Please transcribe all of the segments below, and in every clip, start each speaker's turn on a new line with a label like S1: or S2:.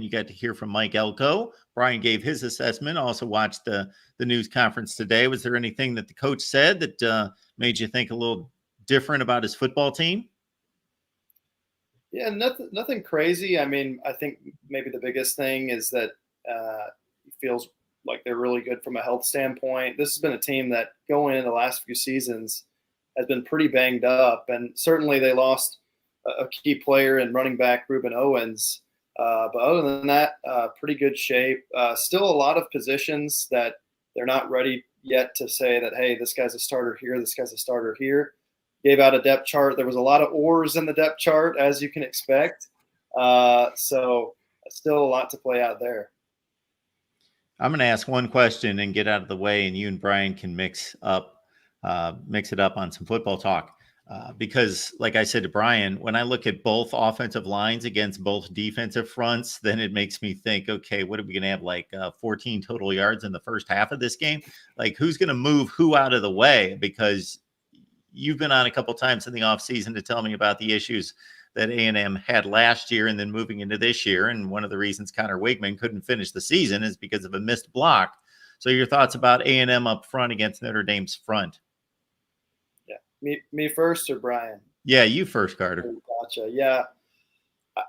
S1: You got to hear from Mike Elko. Brian gave his assessment, also watched the news conference today. Was there anything that the coach said that made you think a little different about his football team?
S2: Yeah, nothing crazy. I mean, I think maybe the biggest thing is that he feels like they're really good from a health standpoint. This has been a team that going into the last few seasons has been pretty banged up, and certainly they lost a key player in running back Ruben Owens. But other than that, pretty good shape. Still a lot of positions that they're not ready yet to say that, hey, this guy's a starter here, this guy's a starter here. Gave out a depth chart. There was a lot of oars in the depth chart, as you can expect. So still a lot to play out there.
S1: I'm going to ask one question and get out of the way, and you and Brian can mix it up on some football talk. Because like I said to Brian, when I look at both offensive lines against both defensive fronts, then it makes me think, okay, what are we going to have, like 14 total yards in the first half of this game? Like, who's going to move who out of the way? Because you've been on a couple times in the offseason to tell me about the issues that A&M had last year and then moving into this year. And one of the reasons Connor Wigman couldn't finish the season is because of a missed block. So your thoughts about A&M up front against Notre Dame's front?
S2: Me first or Brian?
S1: Yeah, you first, Carter.
S2: Gotcha. Yeah,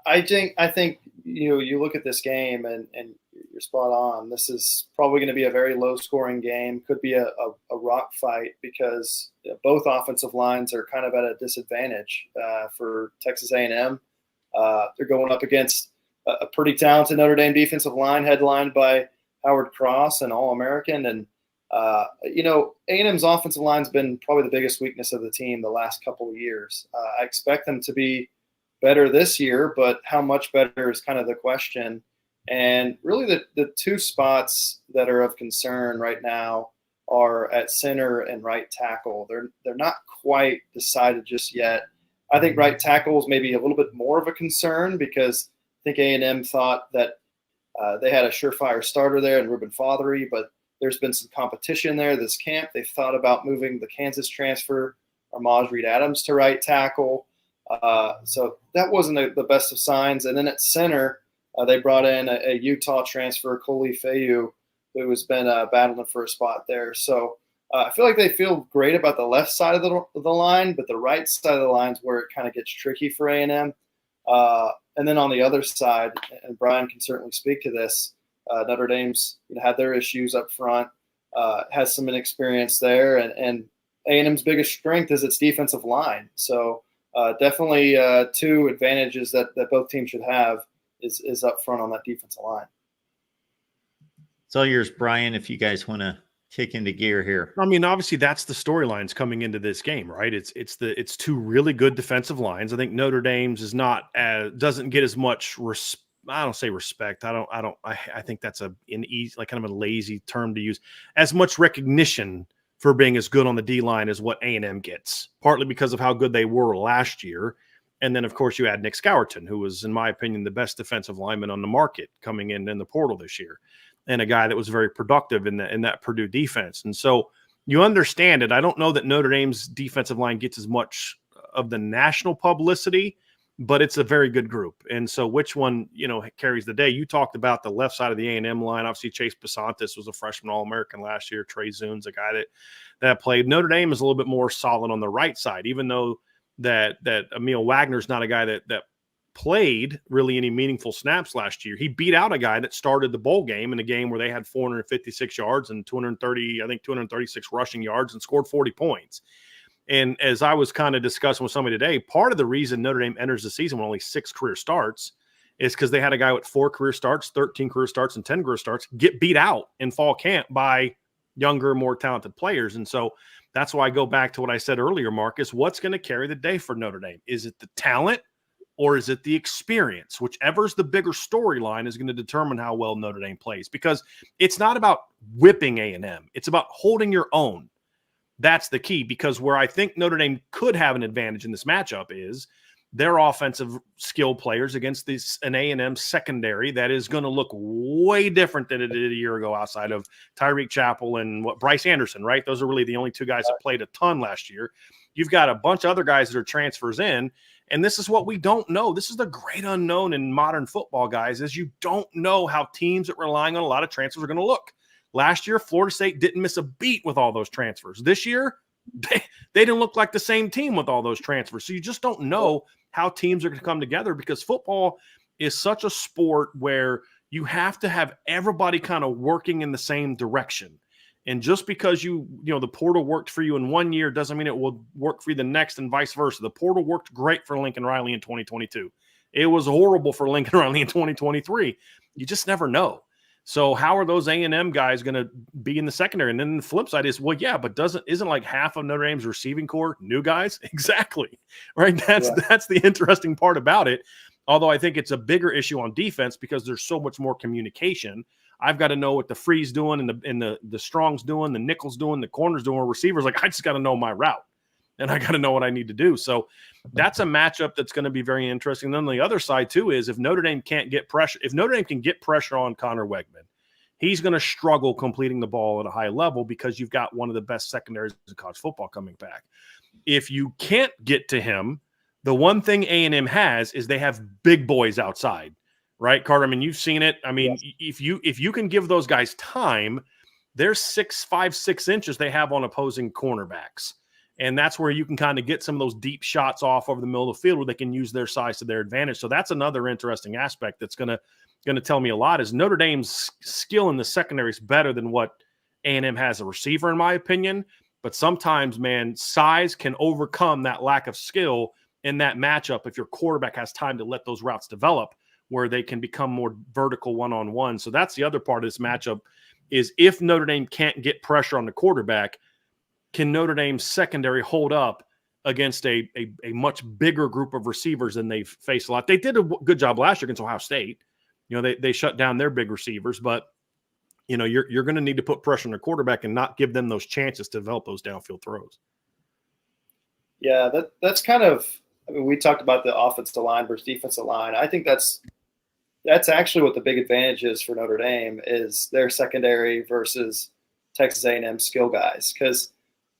S2: I think you look at this game and you're spot on. This is probably going to be a very low scoring game. Could be a rock fight because both offensive lines are kind of at a disadvantage for Texas A&M. They're going up against a pretty talented Notre Dame defensive line headlined by Howard Cross, an All-American, and A&M's offensive line's been probably the biggest weakness of the team the last couple of years. I expect them to be better this year, but how much better is kind of the question. And really the two spots that are of concern right now are at center and right tackle. They're not quite decided just yet. I think right tackle is maybe a little bit more of a concern because I think A&M thought that they had a surefire starter there in Ruben Fothery, but there's been some competition there this camp. They've thought about moving the Kansas transfer, Armaj Reed-Adams, to right tackle. So that wasn't the best of signs. And then at center, they brought in a Utah transfer, Koli Fayu, who has been battling for a spot there. So I feel like they feel great about the left side of the line, but the right side of the line is where it kind of gets tricky for A&M. And then on the other side, and Brian can certainly speak to this, Notre Dame's had their issues up front, has some inexperience there, and A&M's biggest strength is its defensive line. So definitely two advantages that both teams should have is up front on that defensive line.
S1: It's all yours, Brian, if you guys want to kick into gear here.
S3: I mean, obviously that's the storylines coming into this game, right? It's two really good defensive lines. I think Notre Dame's doesn't get as much respect. I don't say respect. I think that's kind of a lazy term to use. As much recognition for being as good on the D line as what A&M gets, partly because of how good they were last year. And then of course you add Nick Scourton, who was, in my opinion, the best defensive lineman on the market coming in the portal this year, and a guy that was very productive in that Purdue defense. And so you understand it. I don't know that Notre Dame's defensive line gets as much of the national publicity, but it's a very good group. And so which one, carries the day? You talked about the left side of the A&M line. Obviously, Chase Basantis was a freshman All-American last year. Trey Zune's a guy that played. Notre Dame is a little bit more solid on the right side, even though that Emil Wagner's not a guy that played really any meaningful snaps last year. He beat out a guy that started the bowl game in a game where they had 456 yards and 236 rushing yards and scored 40 points. And as I was kind of discussing with somebody today, part of the reason Notre Dame enters the season with only 6 career starts is because they had a guy with 4 career starts, 13 career starts, and 10 career starts get beat out in fall camp by younger, more talented players. And so that's why I go back to what I said earlier, Marcus. What's going to carry the day for Notre Dame? Is it the talent or is it the experience? Whichever's the bigger storyline is going to determine how well Notre Dame plays, because it's not about whipping A&M. It's about holding your own. That's the key, because where I think Notre Dame could have an advantage in this matchup is their offensive skill players against an A&M secondary that is going to look way different than it did a year ago outside of Tyreek Chappell and Bryce Anderson, right? Those are really the only two guys that played a ton last year. You've got a bunch of other guys that are transfers in, And this is what we don't know. This is the great unknown in modern football, guys, is you don't know how teams that relying on a lot of transfers are going to look. Last year, Florida State didn't miss a beat with all those transfers. This year, they didn't look like the same team with all those transfers. So you just don't know how teams are going to come together, because football is such a sport where you have to have everybody kind of working in the same direction. And just because the portal worked for you in 1 year doesn't mean it will work for you the next, and vice versa. The portal worked great for Lincoln Riley in 2022. It was horrible for Lincoln Riley in 2023. You just never know. So how are those A&M guys going to be in the secondary? And then the flip side is, well, yeah, but isn't like half of Notre Dame's receiving core new guys? Exactly. Right. That's the interesting part about it. Although I think it's a bigger issue on defense because there's so much more communication. I've got to know what the free's doing and the strong's doing, the nickel's doing, the corner's doing, receivers. Like, I just got to know my route, and I got to know what I need to do. So that's a matchup that's going to be very interesting. And then on the other side too is if Notre Dame can get pressure on Connor Wegman, he's going to struggle completing the ball at a high level because you've got one of the best secondaries in college football coming back. If you can't get to him, the one thing A&M has is they have big boys outside. Right, Carter? I mean, you've seen it. I mean, yes. if you can give those guys time, they're 6'5", 6 inches they have on opposing cornerbacks. And that's where you can kind of get some of those deep shots off over the middle of the field where they can use their size to their advantage. So that's another interesting aspect that's going to tell me a lot, is Notre Dame's skill in the secondary is better than what A&M has a receiver, in my opinion. But sometimes, man, size can overcome that lack of skill in that matchup if your quarterback has time to let those routes develop, where they can become more vertical one-on-one. So that's the other part of this matchup, is if Notre Dame can't get pressure on the quarterback, can Notre Dame's secondary hold up against a much bigger group of receivers than they've faced a lot? They did a good job last year against Ohio State. They shut down their big receivers, but you're going to need to put pressure on the quarterback and not give them those chances to develop those downfield throws.
S2: Yeah, that's kind of, I mean, we talked about the offensive line versus defensive line. I think that's actually what the big advantage is for Notre Dame, is their secondary versus Texas A&M skill guys. Because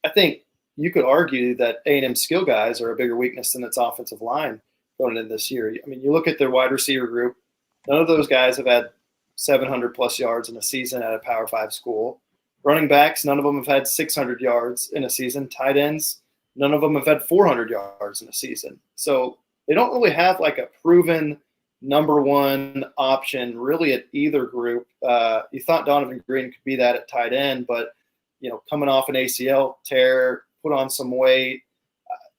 S2: I think you could argue that A&M skill guys are a bigger weakness than its offensive line going into this year. I mean, you look at their wide receiver group, none of those guys have had 700-plus yards in a season at a Power 5 school. Running backs, none of them have had 600 yards in a season. Tight ends, none of them have had 400 yards in a season. So they don't really have like a proven number one option really at either group. You thought Donovan Green could be that at tight end, but coming off an ACL tear, put on some weight.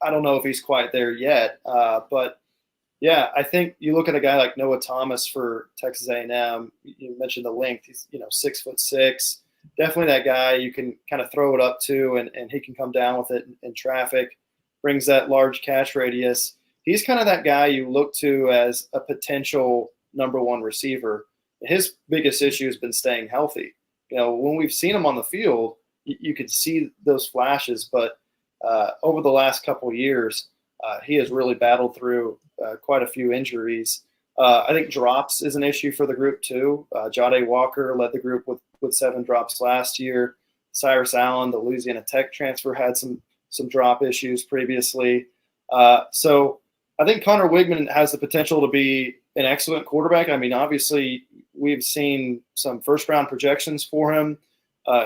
S2: I don't know if he's quite there yet. But yeah, I think you look at a guy like Noah Thomas for Texas A&M. You mentioned the length. He's 6'6". Definitely that guy you can kind of throw it up to, and he can come down with it in traffic. Brings that large catch radius. He's kind of that guy you look to as a potential number one receiver. His biggest issue has been staying healthy. When we've seen him on the field, you could see those flashes, but over the last couple of years, he has really battled through quite a few injuries. I think drops is an issue for the group too. Jade Walker led the group with 7 drops last year. Cyrus Allen, the Louisiana Tech transfer, had some drop issues previously. So I think Connor Wigman has the potential to be an excellent quarterback. I mean, obviously, we've seen some first-round projections for him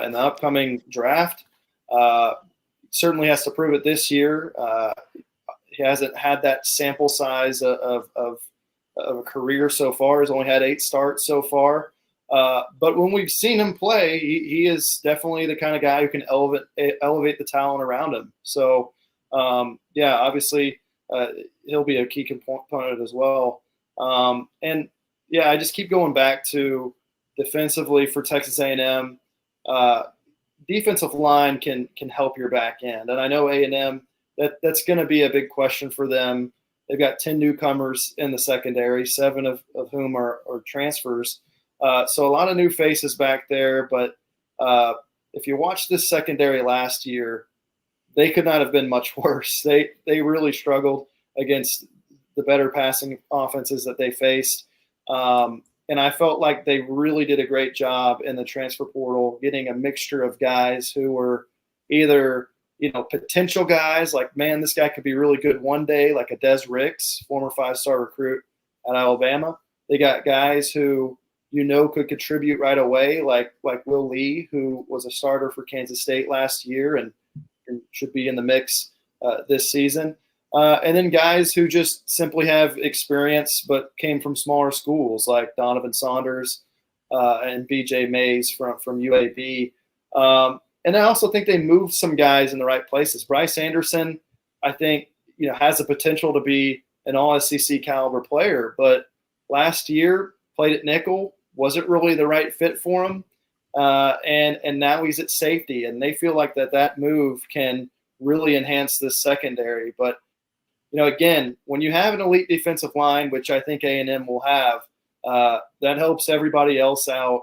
S2: in the upcoming draft. Certainly has to prove it this year. He hasn't had that sample size of a career so far. He's only had 8 starts so far. But when we've seen him play, he is definitely the kind of guy who can elevate the talent around him. So, obviously, he'll be a key component as well. And I just keep going back to defensively for Texas A&M. Defensive line can help your back end, and I know A&M that's going to be a big question for them. They've got 10 newcomers in the secondary, 7 of whom are transfers. So a lot of new faces back there. But if you watch this secondary last year, they could not have been much worse. They really struggled against the better passing offenses that they faced. And I felt like they really did a great job in the transfer portal, getting a mixture of guys who were either potential guys like, man, this guy could be really good one day, like a Des Ricks, former 5-star recruit at Alabama. They got guys who could contribute right away, like Will Lee, who was a starter for Kansas State last year and should be in the mix this season. And then guys who just simply have experience but came from smaller schools like Donovan Saunders and BJ Mays from UAB. And I also think they moved some guys in the right places. Bryce Anderson, I think, has the potential to be an all-SEC caliber player, but last year played at nickel, wasn't really the right fit for him. And now he's at safety, and they feel like that move can really enhance this secondary. But, again, when you have an elite defensive line, which I think A&M will have, that helps everybody else out.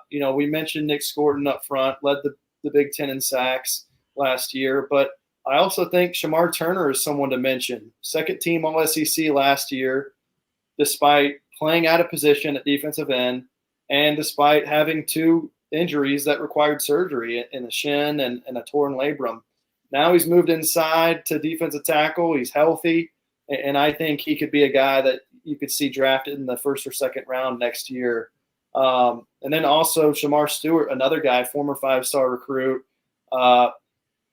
S2: We mentioned Nick Scorton up front, led the Big Ten in sacks last year, but I also think Shamar Turner is someone to mention. Second team All-SEC last year, despite playing out of position at defensive end and despite having 2 injuries that required surgery in the shin and a torn labrum. Now he's moved inside to defensive tackle. He's healthy, and I think he could be a guy that you could see drafted in the 1st or 2nd round next year. And then also Shamar Stewart, another guy, former 5-star recruit.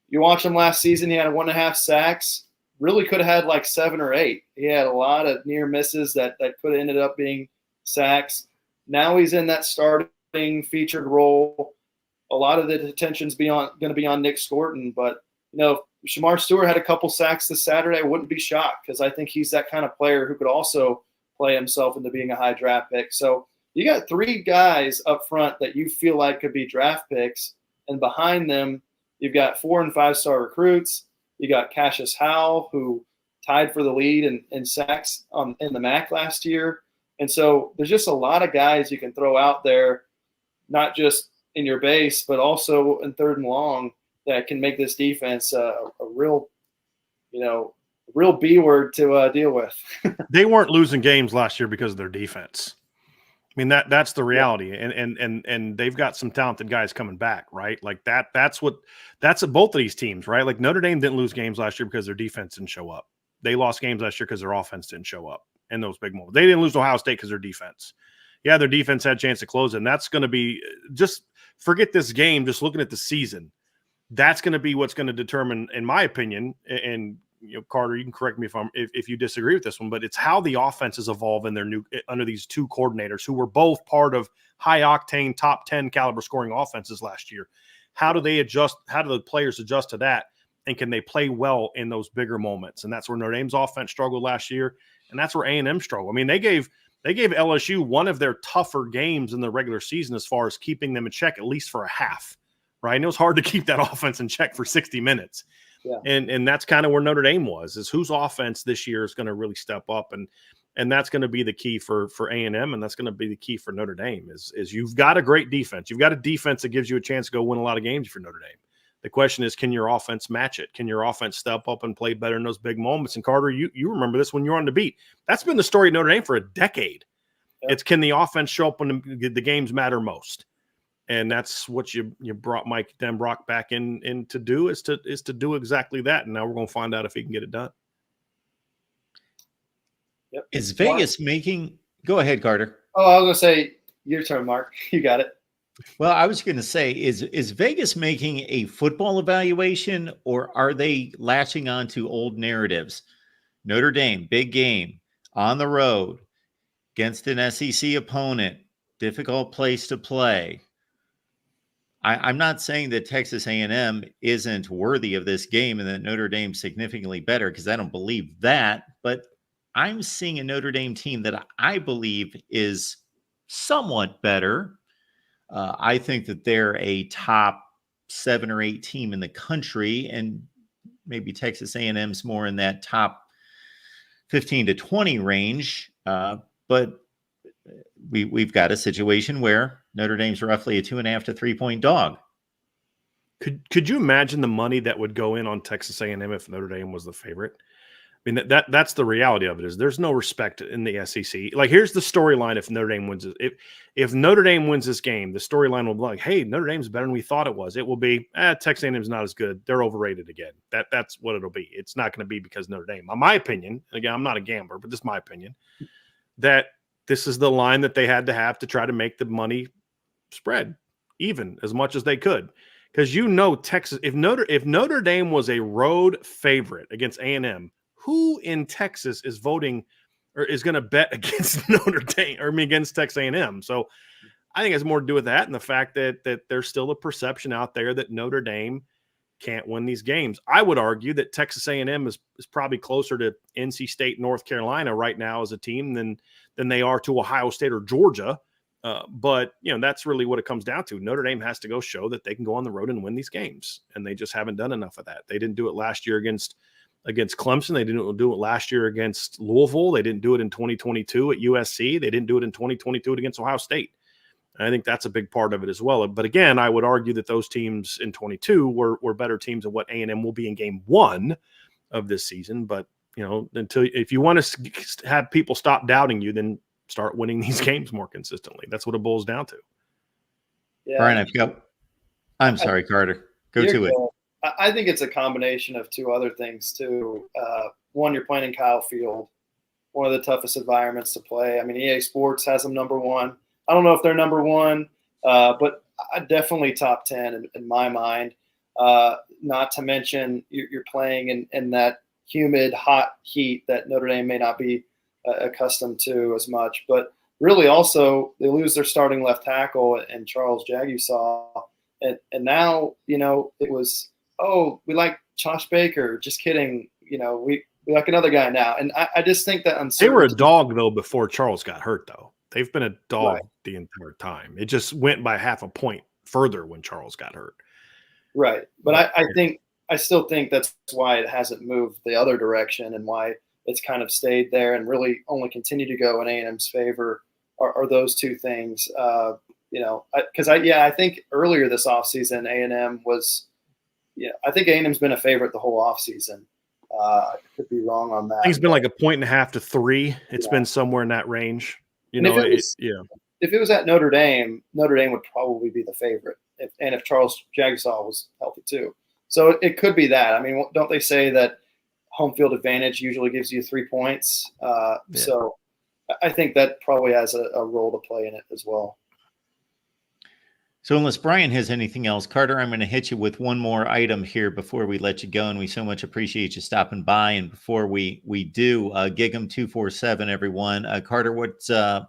S2: You watch him last season, he had 1.5 sacks. Really could have had like 7 or 8. He had a lot of near misses that could have ended up being sacks. Now he's in that starting featured role. A lot of the attention's going to be on Nick Scorton, but if Shamar Stewart had a couple sacks this Saturday, I wouldn't be shocked because I think he's that kind of player who could also play himself into being a high draft pick. So you got 3 guys up front that you feel like could be draft picks, and behind them you've got 4- and 5-star recruits. You got Cassius Howell, who tied for the lead in sacks in the MAC last year. And so there's just a lot of guys you can throw out there, not just in your base, but also in 3rd and long, that can make this defense a real B word to deal with.
S3: They weren't losing games last year because of their defense. I mean, that's the reality. And they've got some talented guys coming back, right? Like that's both of these teams, right? Like Notre Dame didn't lose games last year because their defense didn't show up. They lost games last year because their offense didn't show up in those big moments. They didn't lose to Ohio State because their defense. Yeah, their defense had a chance to close it. And that's going to be just forget this game, just looking at the season. That's going to be what's going to determine, in my opinion, and Carter, you can correct me if you disagree with this one, but it's how the offenses evolve in under these 2 coordinators who were both part of high octane top 10 caliber scoring offenses last year. How do they adjust? How do the players adjust to that? And can they play well in those bigger moments? And that's where Notre Dame's offense struggled last year, and that's where A&M struggled. I mean, they gave LSU one of their tougher games in the regular season as far as keeping them in check, at least for a half, right? And it was hard to keep that offense in check for 60 minutes. Yeah. And that's kind of where Notre Dame is whose offense this year is going to really step up. And that's going to be the key for A&M, and that's going to be the key for Notre Dame is you've got a great defense. You've got a defense that gives you a chance to go win a lot of games for Notre Dame. The question is, can your offense match it? Can your offense step up and play better in those big moments? And Carter, you remember this when you were on the beat. That's been the story at Notre Dame for a decade. Yeah. It's can the offense show up when the games matter most? And that's what you brought Mike Denbrock back in to do is to do exactly that. And now we're going to find out if he can get it done.
S2: Yep.
S1: Is Vegas making – go ahead, Carter.
S2: Oh, I was going to say your turn, Mark. You got it.
S1: Well, I was going to say, is Vegas making a football evaluation, or are they latching on to old narratives? Notre Dame, big game, on the road, against an SEC opponent, difficult place to play. I'm not saying that Texas A&M isn't worthy of this game and that Notre Dame's significantly better, because I don't believe that. But I'm seeing a Notre Dame team that I believe is somewhat better. I think that they're a top 7 or 8 team in the country, and maybe Texas A&M's more in that top 15 to 20 range. But we've got a situation where Notre Dame's roughly a 2.5 to 3 point dog.
S3: Could you imagine the money that would go in on Texas A&M if Notre Dame was the favorite? I mean, that's the reality of it, is there's no respect in the SEC. Like, here's the storyline if Notre Dame wins it. If Notre Dame wins this game, the storyline will be like, hey, Notre Dame's better than we thought it was. It will be, Texas A&M's not as good. They're overrated again. That's what it'll be. It's not going to be because Notre Dame. In my opinion, again, I'm not a gambler, but this is my opinion, that this is the line that they had to have to try to make the money spread even as much as they could. Because Texas, if Notre Dame was a road favorite against A&M, who in Texas is voting or is going to bet against Notre Dame or against Texas A&M? So I think it has more to do with that and the fact that there's still a perception out there that Notre Dame can't win these games. I would argue that Texas A&M is probably closer to NC State, North Carolina right now as a team than they are to Ohio State or Georgia. But, that's really what it comes down to. Notre Dame has to go show that they can go on the road and win these games, and they just haven't done enough of that. They didn't do it last year against Clemson. They didn't do it last year against Louisville. They didn't do it in 2022 at USC. They didn't do it in 2022 against Ohio State. And I think that's a big part of it as well. But again, I would argue that those teams in 22 were better teams than what A&M will be in game 1 of this season. But, if you want to have people stop doubting you, then start winning these games more consistently. That's what it boils down to.
S2: Yeah.
S1: Brian, I'm sorry, Carter. Go to it.
S2: I think it's a combination of two other things too. One, you're playing in Kyle Field, one of the toughest environments to play. I mean, EA Sports has them number 1. I don't know if they're number 1, but definitely top 10 in my mind. Not to mention you're playing in that humid, hot heat that Notre Dame may not be accustomed to as much. But really also they lose their starting left tackle and Charles Jagusaw. And now, it was, we like Josh Baker. Just kidding. We like another guy now. And I just think that uncertainty.
S3: They were a dog, though, before Charles got hurt, though. They've been a dog the entire time. It just went by half a point further when Charles got hurt.
S2: Right. But I still think that's why it hasn't moved the other direction and why it's kind of stayed there and really only continue to go in A&M's favor are those two things. Because I think earlier this offseason, A&M was, I think A&M's been a favorite the whole offseason. I could be wrong on that.
S3: I think it's been like 1.5 to 3. It's been somewhere in that range.
S2: If it was at Notre Dame would probably be the favorite. If Charles Jagusaw was healthy too. So it could be that. I mean, don't they say that home field advantage usually gives you 3 points? So I think that probably has a role to play in it as well.
S1: So unless Brian has anything else, Carter, I'm going to hit you with one more item here before we let you go. And we so much appreciate you stopping by. And before we do, Gig'em 247, everyone. Carter, what do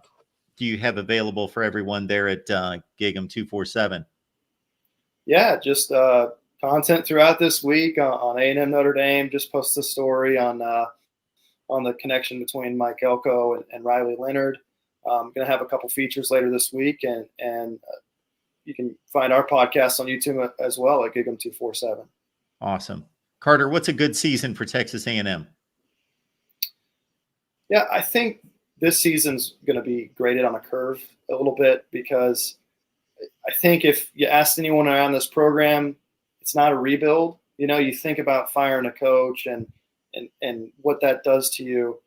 S1: you have available for everyone there at Gig'em 247? Yeah,
S2: just content throughout this week on A&M Notre Dame. Just post a story on the connection between Mike Elko and Riley Leonard. I'm going to have a couple features later this week, and you can find our podcast on YouTube as well at Gig'em 247.
S1: Awesome. Carter, what's a good season for Texas A&M?
S2: Yeah, I think this season's going to be graded on a curve a little bit because I think if you asked anyone around this program, it's not a rebuild. You think about firing a coach and what that does to you.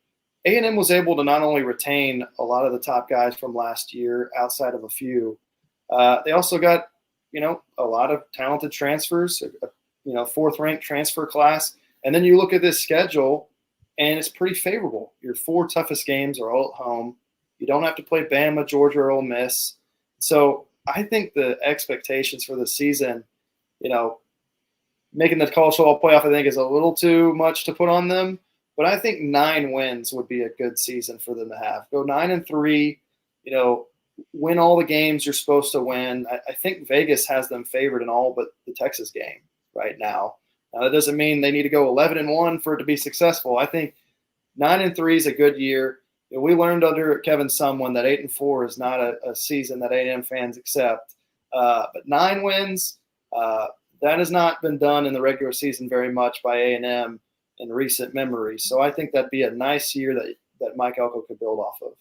S2: A&M was able to not only retain a lot of the top guys from last year outside of a few, they also got, a lot of talented transfers, fourth-ranked transfer class. And then you look at this schedule, and it's pretty favorable. Your 4 toughest games are all at home. You don't have to play Bama, Georgia, or Ole Miss. So I think the expectations for the season, making the college football playoff, I think, is a little too much to put on them. But I think 9 wins would be a good season for them to have. Go 9-3, win all the games you're supposed to win. I think Vegas has them favored in all but the Texas game right now. Now, that doesn't mean they need to go 11-1 for it to be successful. I think 9-3 is a good year. We learned under Kevin Sumlin that 8-4 is not a season that A&M fans accept. But 9 wins, that has not been done in the regular season very much by A&M in recent memory. So I think that'd be a nice year that Mike Elko could build off of.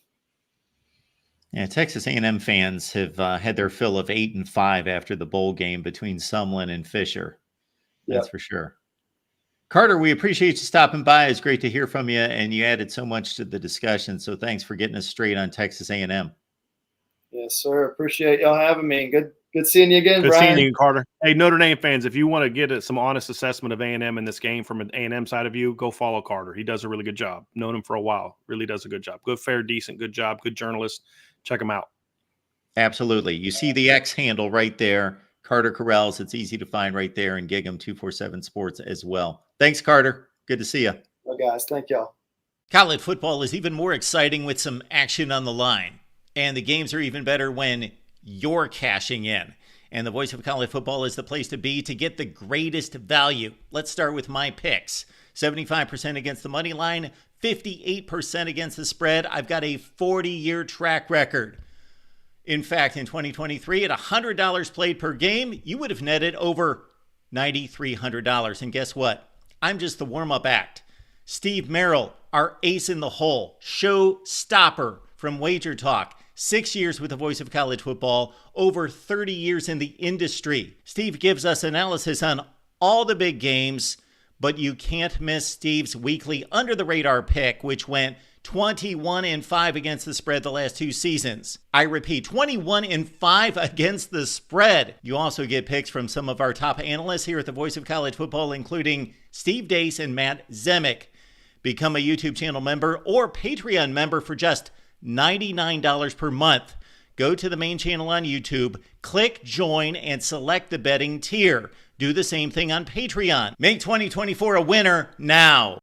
S1: Yeah, Texas A&M fans have had their fill of 8-5 after the bowl game between Sumlin and Fisher. That's for sure. Carter, we appreciate you stopping by. It's great to hear from you, and you added so much to the discussion. So thanks for getting us straight on Texas A&M.
S2: Yes, sir. Appreciate y'all having me. Good seeing you again,
S3: Good
S2: Brian.
S3: seeing you, Carter. Hey, Notre Dame fans, if you want to get some honest assessment of A&M in this game from an A&M side of you, go follow Carter. He does a really good job. Known him for a while. Really does a good job. Good, fair, decent, good job. Good journalist. Check him out.
S1: Absolutely. You see the X handle right there, Carter Corrals. It's easy to find right there, and Gig'em 247 Sports as well. Thanks, Carter. Good to see you.
S2: Well, guys, thank y'all.
S1: College football is even more exciting with some action on the line. And the games are even better when you're cashing in. And the Voice of College Football is the place to be to get the greatest value. Let's start with my picks. 75% against the money line, 58% against the spread. I've got a 40-year track record. In fact, in 2023, at $100 played per game, you would have netted over $9,300. And guess what? I'm just the warm-up act. Steve Merrill, our ace in the hole, show stopper from Wager Talk. 6 years with the Voice of College Football, over 30 years in the industry. Steve gives us analysis on all the big games, but you can't miss Steve's weekly under-the-radar pick, which went 21-5 against the spread the last 2 seasons. I repeat, 21-5 against the spread. You also get picks from some of our top analysts here at the Voice of College Football, including Steve Dace and Matt Zemek. Become a YouTube channel member or Patreon member for just $99 per month. Go to the main channel on YouTube, click join, and select the betting tier. Do the same thing on Patreon. Make 2024 a winner now.